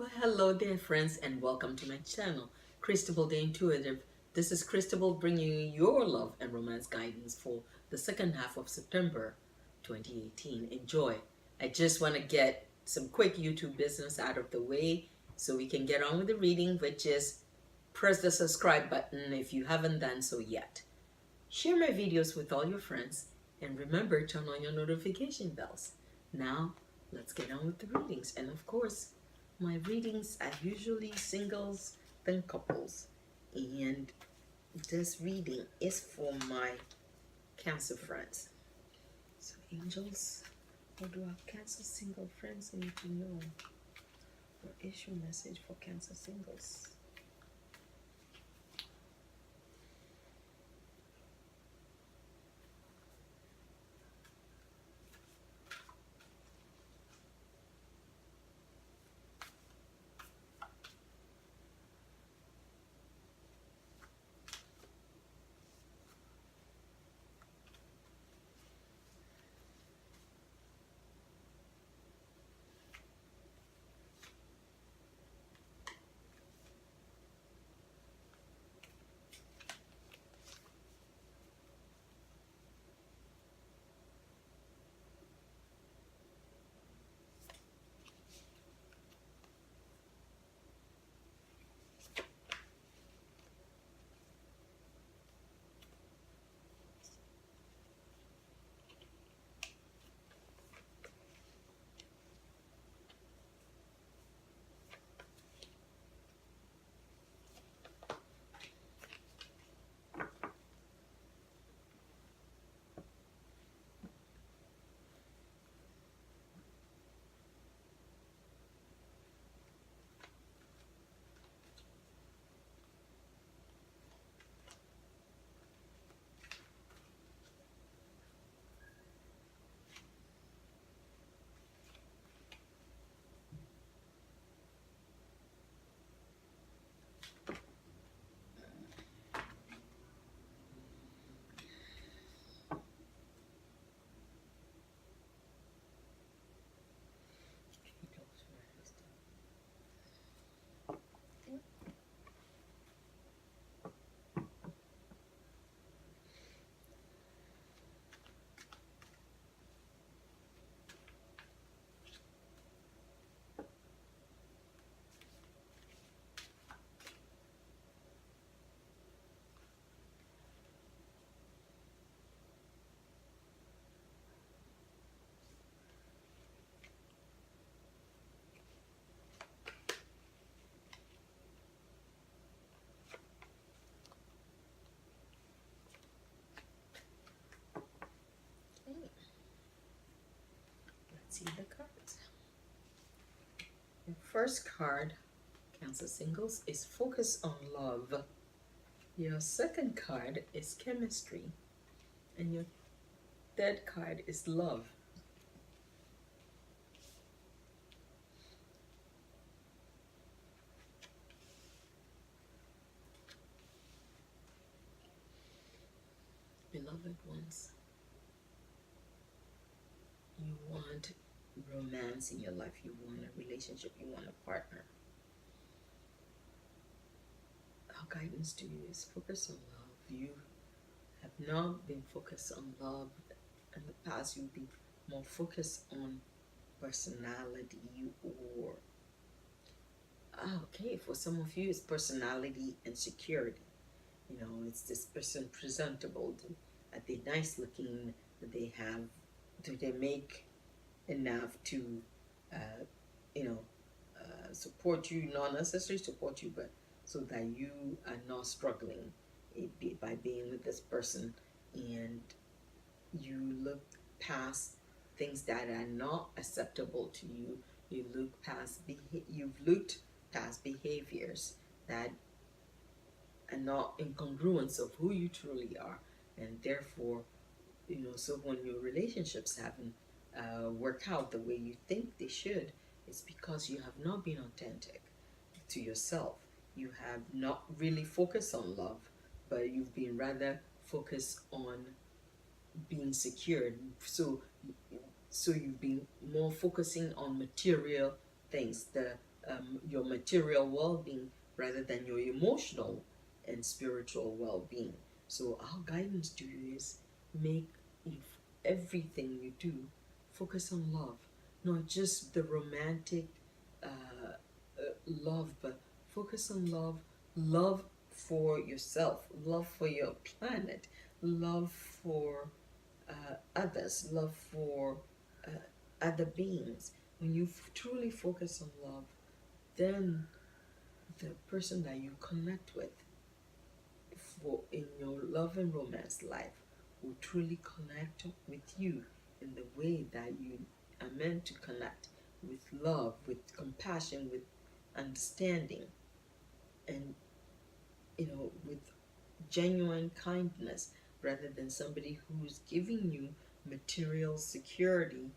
Well, hello there, friends, and welcome to my channel, Cristabelle the Intuitive. This is Cristabelle bringing you your love and romance guidance for the second half of September 2018. Enjoy. I just want to get some quick YouTube business out of the way so we can get on with the reading, which is press the subscribe button if you haven't done so yet. Share my videos with all your friends, and remember, turn on your notification bells. Now, let's get on with the readings. And of course, my readings are usually singles then couples, and this reading is for my Cancer friends. So angels, what do our Cancer single friends need to know? Or issue message for Cancer singles? See the cards. Your first card, Cancer singles, is focus on love. Your second card is chemistry. And your third card is love. Beloved ones, you want romance in your life, you want a relationship, you want a partner. Our guidance to you is focus on love. You have not been focused on love in the past. You've been more focused on personality, or okay, for some of you it's personality and security. You know, it's this person presentable, are they nice looking, do they make enough to support you, not necessarily support you, but so that you are not struggling by being with this person, and you look past things that are not acceptable to you. You've looked past behaviors that are not in congruence of who you truly are, and therefore, so when your relationships haven't work out the way you think they should, it's because you have not been authentic to yourself. You have not really focused on love, but you've been rather focused on being secured. So you've been more focusing on material things, the your material well-being rather than your emotional and spiritual well-being. So our guidance to you is make everything you do focus on love, not just the romantic love, but focus on love, love for yourself, love for your planet, love for others, love for other beings. When you truly focus on love, then the person that you connect with for in your love and romance life will truly connect with you in the way that you are meant to connect, with love, with compassion, with understanding, and with genuine kindness, rather than somebody who's giving you material security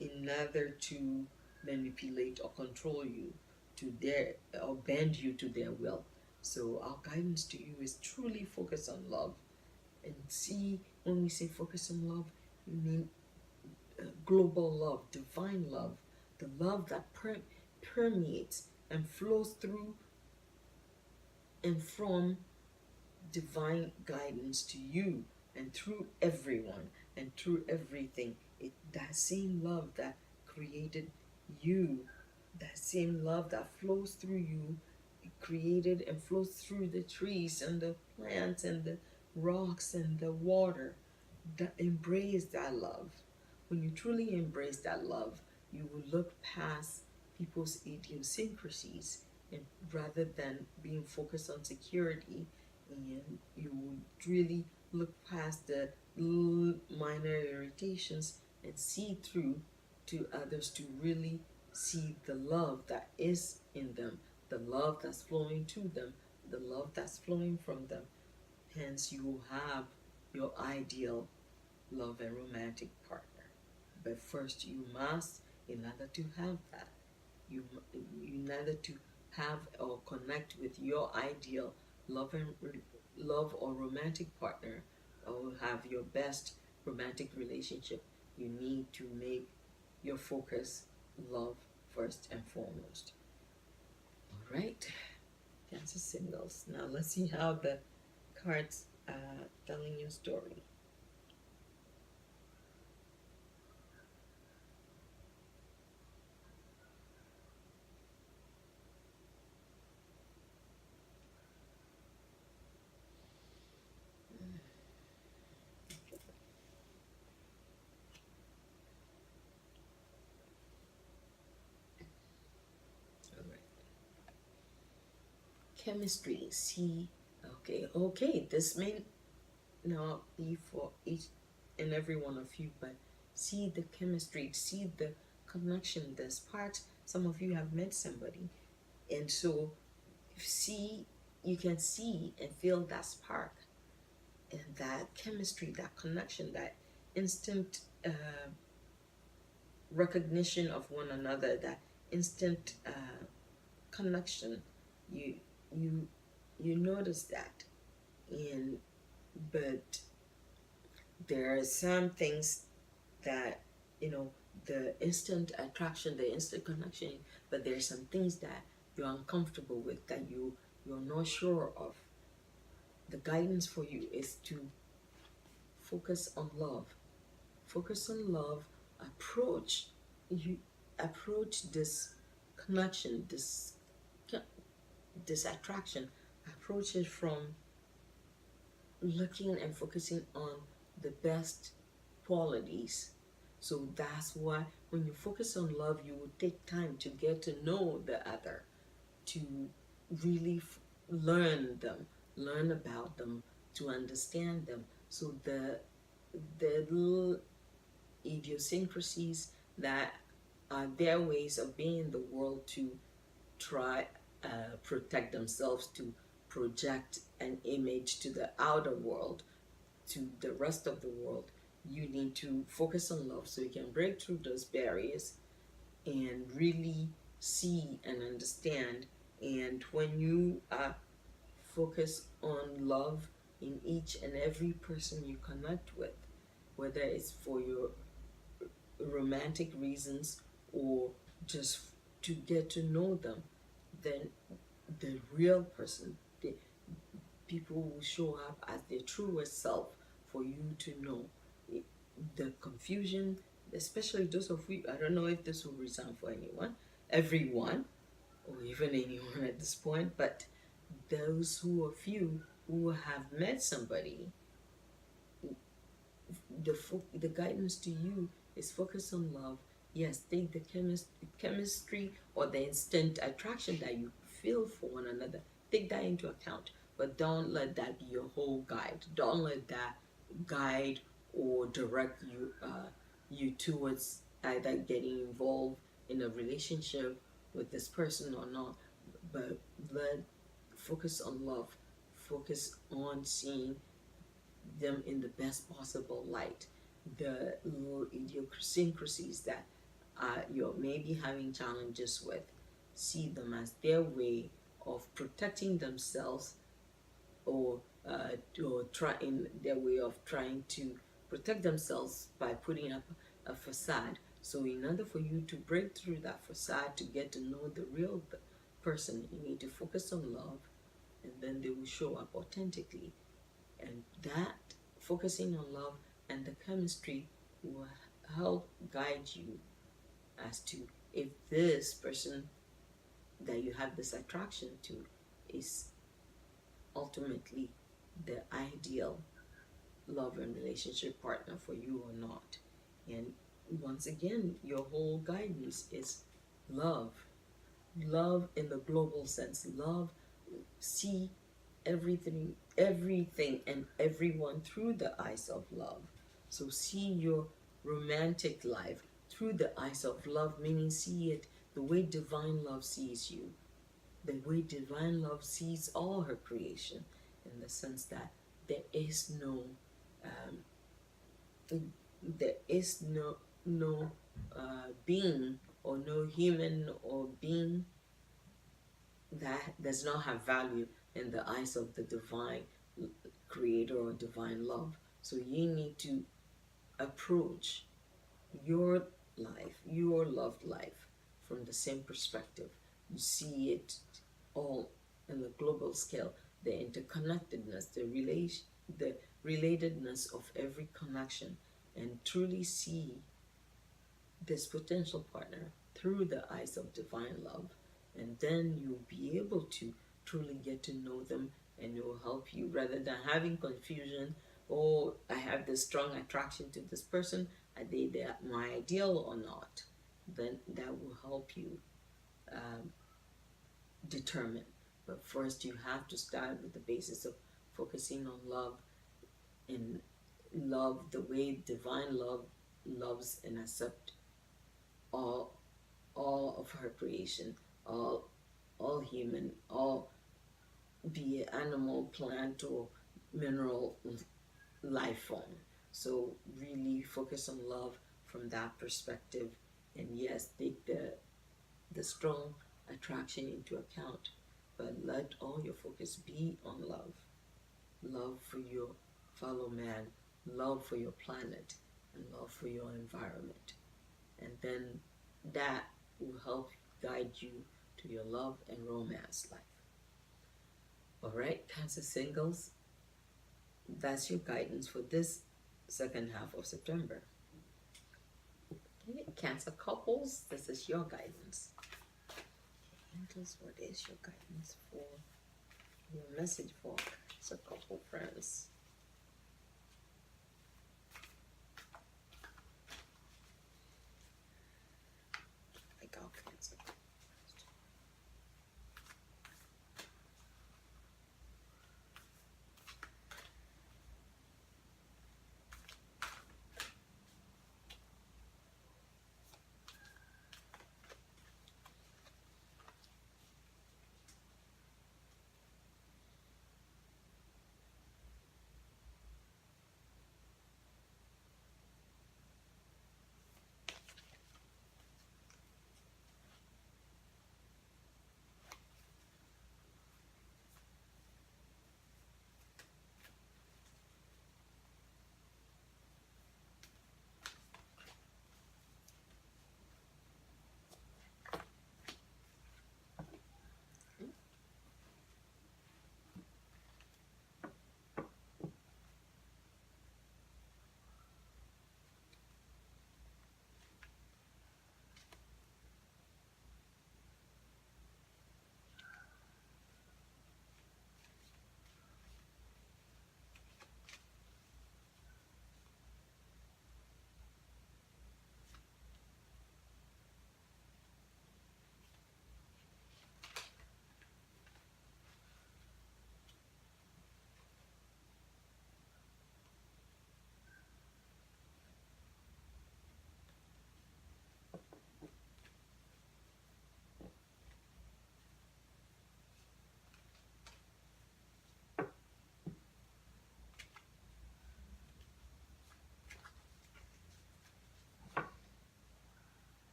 in order to manipulate or control you to their or bend you to their will. So our guidance to you is truly focus on love. And see, when we say focus on love, we mean global love, divine love, the love that permeates and flows through and from divine guidance to you and through everyone and through everything. That same love that created you, that same love that flows through you, it created and flows through the trees and the plants and the rocks and the water. That embrace that love. When you truly embrace that love, you will look past people's idiosyncrasies, and rather than being focused on security, and you would really look past the minor irritations and see through to others to really see the love that is in them, the love that's flowing to them, the love that's flowing from them. Hence, you will have your ideal love and romantic partner. But first, you must, in order to have that, in order to have or connect with your ideal love or romantic partner, or have your best romantic relationship, you need to make your focus love first and foremost. All right, Cancer singles. Now let's see how the cards are telling your story. Chemistry. See, okay. This may not be for each and every one of you, but see the chemistry, see the connection. This part, some of you have met somebody, and so you can see and feel that spark and that chemistry, that connection, that instant recognition of one another, that instant connection. You notice that, but there are some things that the instant attraction, the instant connection, but there are some things that you're uncomfortable with, that you're not sure of. The guidance for you is to focus on love. Focus on love. Approach this connection, this attraction. Approach it from looking and focusing on the best qualities. So that's why when you focus on love, you will take time to get to know the other, to really learn them, learn about them, to understand them. So the little idiosyncrasies that are their ways of being in the world to try protect themselves, to project an image to the outer world, to the rest of the world. You need to focus on love so you can break through those barriers and really see and understand. And when you focus on love in each and every person you connect with, whether it's for your romantic reasons or just to get to know them, then the real person, the people will show up as their truest self for you to know. The confusion, especially those of you, I don't know if this will resound for everyone, or even anyone at this point, but those who are few who have met somebody, the guidance to you is focus on love. Yes, take the chemistry or the instant attraction that you feel for one another, take that into account, but don't let that be your whole guide. Don't let that guide or direct you towards either getting involved in a relationship with this person or not. But focus on love. Focus on seeing them in the best possible light. The little idiosyncrasies that you're maybe having challenges with, see them as their way of protecting themselves, or trying their way of trying to protect themselves by putting up a facade. So in order for you to break through that facade to get to know the real person, you need to focus on love, and then they will show up authentically. And that focusing on love and the chemistry will help guide you as to if this person that you have this attraction to is ultimately the ideal love and relationship partner for you or not. And once again, your whole guidance is love. Love in the global sense. Love, see everything and everyone through the eyes of love. So see your romantic life through the eyes of love, meaning see it the way divine love sees you, the way divine love sees all her creation, in the sense that there is no being or no human or being that does not have value in the eyes of the divine creator or divine love. So you need to approach your life, your loved life, from the same perspective. You see it all in the global scale, the interconnectedness, the relatedness of every connection, and truly see this potential partner through the eyes of divine love. And then you'll be able to truly get to know them, and it will help you, rather than having confusion. Oh, I have this strong attraction to this person, are they my ideal or not? Then that will help you determine. But first you have to start with the basis of focusing on love, and love the way divine love loves and accepts all of her creation, all human, all, be it animal, plant, or mineral life form. So really focus on love from that perspective, and yes, take the strong attraction into account, but let all your focus be on love. Love for your fellow man, love for your planet, and love for your environment. And then that will help guide you to your love and romance life. Alright, Cancer singles, that's your guidance for this second half of September. Okay, Cancer couples, this is your guidance. Angels, what is your guidance for your message for Cancer couple friends? I got Cancer.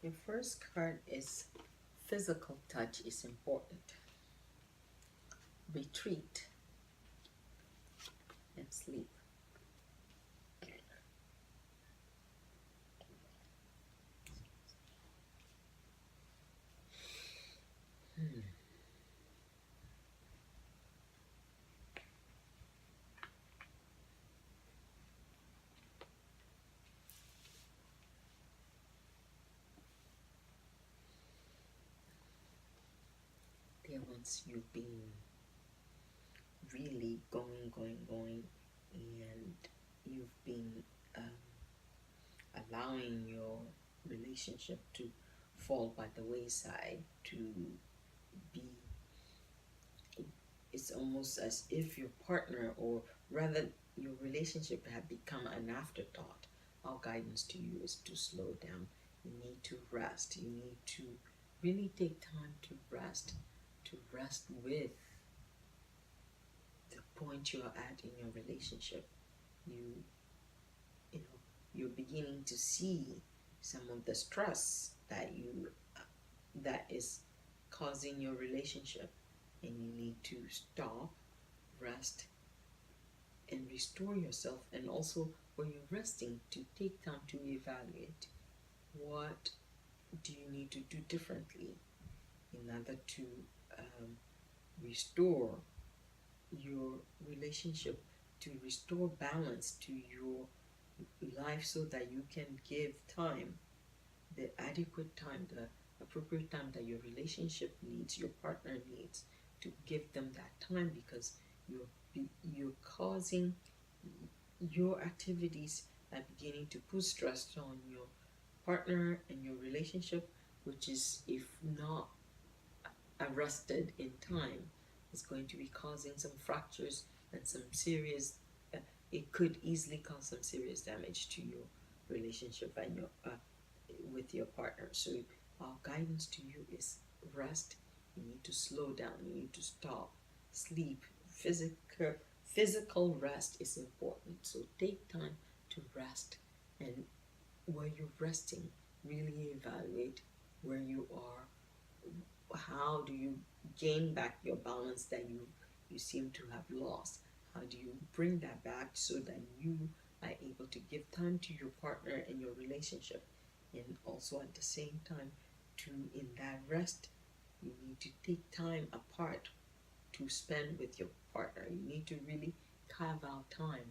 Your first card is physical touch is important. Retreat and sleep. There once you've been really going, and you've been allowing your relationship to fall by the wayside, to be, it's almost as if your partner, or rather your relationship, had become an afterthought. Our guidance to you is to slow down. You need to rest. You need to really take time to rest with the point you're at in your relationship. You know, you're beginning to see some of the stress that is causing your relationship, and you need to stop, rest, and restore yourself. And also, when you're resting, to take time to evaluate what do you need to do differently in order to restore your relationship, to restore balance to your life, so that you can give time, the adequate time, the appropriate time that your relationship needs, your partner needs, to give them that time, because you're causing your activities are beginning to put stress on your partner and your relationship, which is, if not arrested in time, is going to be causing some fractures and some serious, it could easily cause some serious damage to your relationship and your with your partner. So our guidance to you is rest. You need to slow down. You need to stop, sleep. Physical rest is important. So take time to rest, and while you're resting, really evaluate where you are. How do you gain back your balance that you seem to have lost? How do you bring that back so that you are able to give time to your partner and your relationship? And also at the same time, in that rest, you need to take time apart to spend with your partner. You need to really carve out time,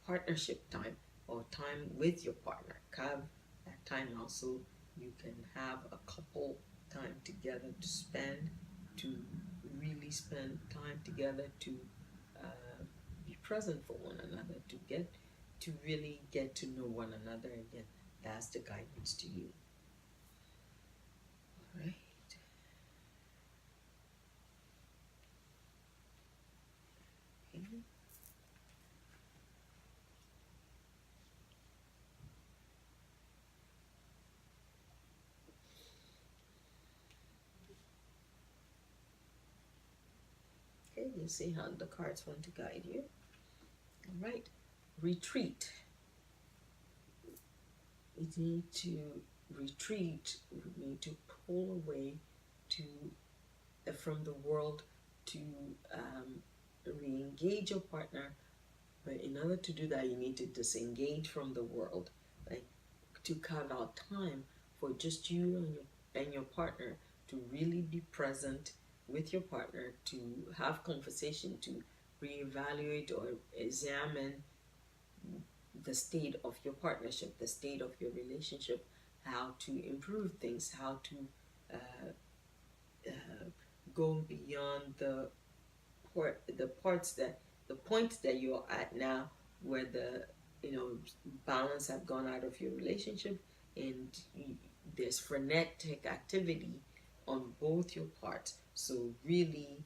partnership time, or time with your partner. Carve that time out so you can have a couple time together to really spend time together, to be present for one another, to really get to know one another. Again, that's the guidance to you. All right. Okay, you see how the cards want to guide you. All right, retreat. We need to retreat. We need to pull away from the world, to re-engage your partner. But in order to do that, you need to disengage from the world, like to carve out time for just you and your partner, to really be present with your partner, to have conversation, to reevaluate or examine the state of your partnership, the state of your relationship, how to improve things, how to go beyond the point that you're at now, where the balance have gone out of your relationship, and there's frenetic activity on both your parts. So really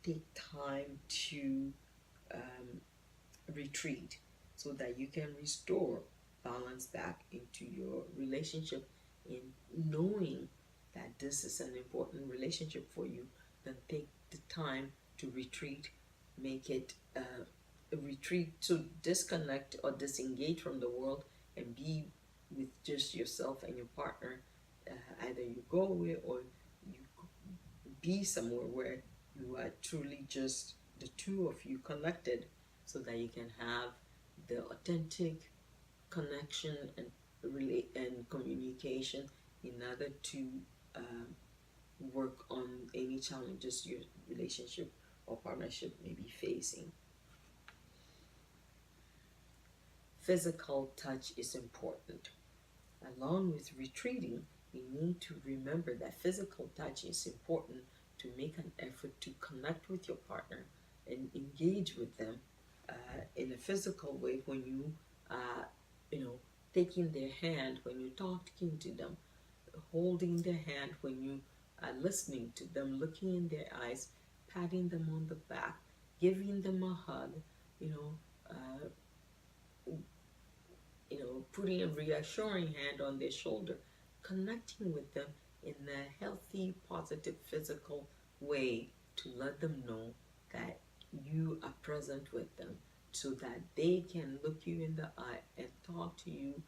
take time to retreat, so that you can restore balance back into your relationship, in knowing that this is an important relationship for you. Then take the time to retreat, make it a retreat, to disconnect or disengage from the world, and be with just yourself and your partner. Either you go away or you be somewhere where you are truly just the two of you connected, so that you can have the authentic connection and relate and communication in order to work on any challenges your relationship or partnership may be facing. Physical touch is important. Along with retreating, we need to remember that physical touch is important to make an effort to connect with your partner and engage with them in a physical way. When you taking their hand, when you're talking to them, holding their hand, when you are listening to them, looking in their eyes, patting them on the back, giving them a hug, uh, putting a reassuring hand on their shoulder, connecting with them in a healthy, positive, physical way to let them know that you are present with them, so that they can look you in the eye and talk to you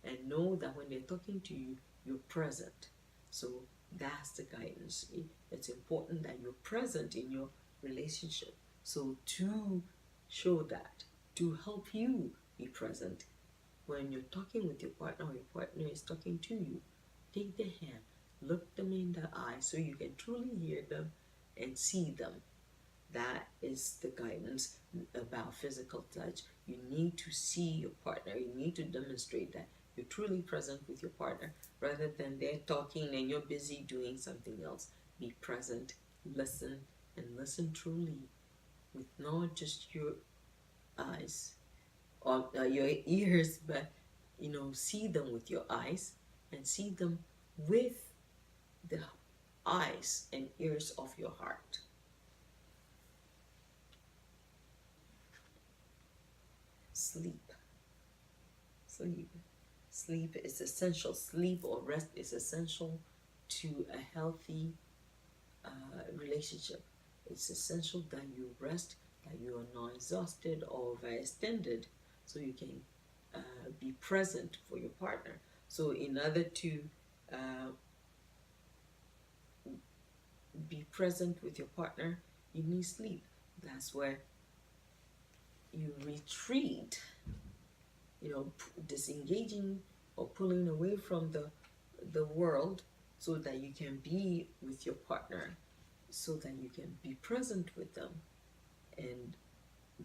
and know that when they're talking to you, you're present. So that's the guidance. It's important that you're present in your relationship. So to show that, to help you be present, when you're talking with your partner or your partner is talking to you, take their hand, look them in the eye so you can truly hear them and see them. That is the guidance about physical touch. You need to see your partner. You need to demonstrate that you're truly present with your partner, rather than they're talking and you're busy doing something else. Be present, listen, and listen truly with not just your eyes or your ears, but see them with your eyes and see them with the eyes and ears of your heart. Sleep. Sleep is essential. Sleep or rest is essential to a healthy relationship. It's essential that you rest, that you are not exhausted or overextended, so you can be present for your partner. So in order to be present with your partner, you need sleep. That's where you retreat, disengaging or pulling away from the world, so that you can be with your partner, so that you can be present with them. And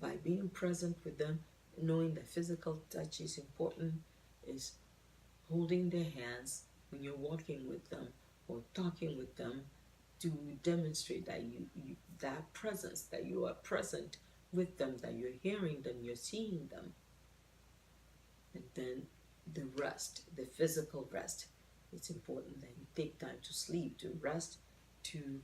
by being present with them, knowing that physical touch is important, is holding their hands when you're walking with them or talking with them, to demonstrate that that presence, that you are present with them, that you're hearing them, you're seeing them. And then the rest, the physical rest. It's important that you take time to sleep, to rest, to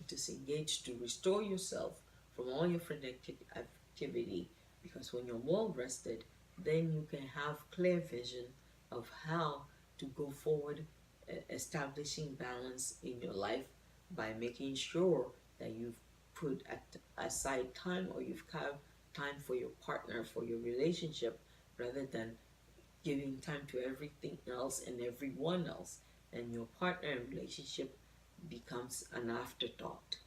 disengage, to restore yourself from all your frenetic activity. Because when you're well rested, then you can have clear vision of how to go forward, establishing balance in your life by making sure that you've put aside time, or you've carved time for your partner, for your relationship, rather than giving time to everything else and everyone else, and your partner and relationship becomes an afterthought.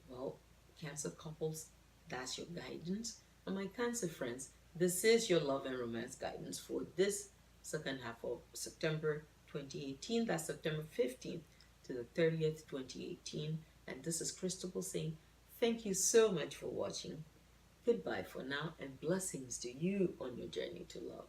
Well, Cancer couples, that's your guidance. And my Cancer friends, this is your love and romance guidance for this second half of September 2018. That's September 15th to the 30th, 2018. And this is Cristabelle saying thank you so much for watching. Goodbye for now, and blessings to you on your journey to love.